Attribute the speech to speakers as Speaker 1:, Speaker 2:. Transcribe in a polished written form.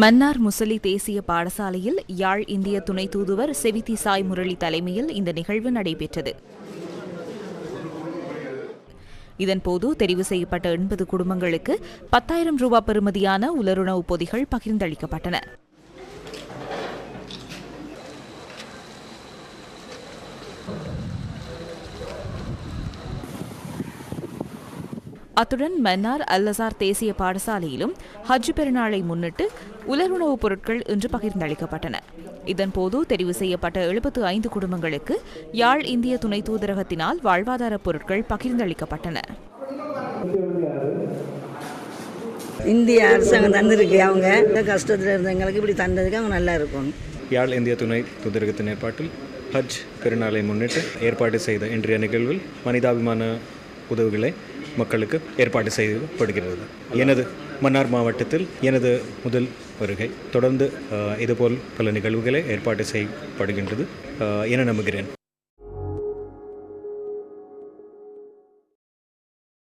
Speaker 1: மன்னார் முசலி தேசிய பாடசாலையில் யாழ் இந்திய துணை தூதுவர் செவிதி சாய் முரளி தலைமையில் இந்த நிகழ்வு நடைபெற்றது. இதன்போது தெரிவு செய்யப்பட்ட 80 குடும்பங்களுக்கு 10,000 ரூபாய் பெறுமதியான உலருணவுப் பொதிகள் பகிர்ந்தளிக்கப்பட்டன. அத்துடன் மன்னார் அல்-அசார் தேசிய பாடசாலையிலும் ஹஜ் பெருநாளை முன்னிட்டு உலருணவுப் பொருட்கள் இன்று பகிர்ந்தளிக்கப்பட்டன. இதன்போது தெரிவு செய்யப்பட்ட 75 குடும்பங்களுக்கு யாழ் இந்திய துணை தூதரகத்தினால் வாழ்வாதார பொருட்கள் பகிர்ந்தளிக்கப்பட்டன.
Speaker 2: இந்திய அரசாங்கம் தந்திருக்கு, அவங்க கஷ்டத்தில் இருந்தவங்களுக்கு இப்படி தந்ததுக்கு அவங்க நல்லா இருக்கும்.
Speaker 3: யாழ் இந்திய துணை தூதரகத்தின் ஏற்பாட்டில் ஹஜ் பெருநாளை முன்னிட்டு ஏற்பாடு செய்த இன்றைய நிகழ்வில் மனிதாபிமான உதவிகளை மக்களுக்கு ஏற்பாடு செய்யப்படுகிறது. எனது மன்னார் மாவட்டத்தில் எனது முதல் வருகை. தொடர்ந்து இதுபோல் பல நிகழ்வுகளை ஏற்பாடு செய்யப்படுகின்றது என நம்புகிறேன்.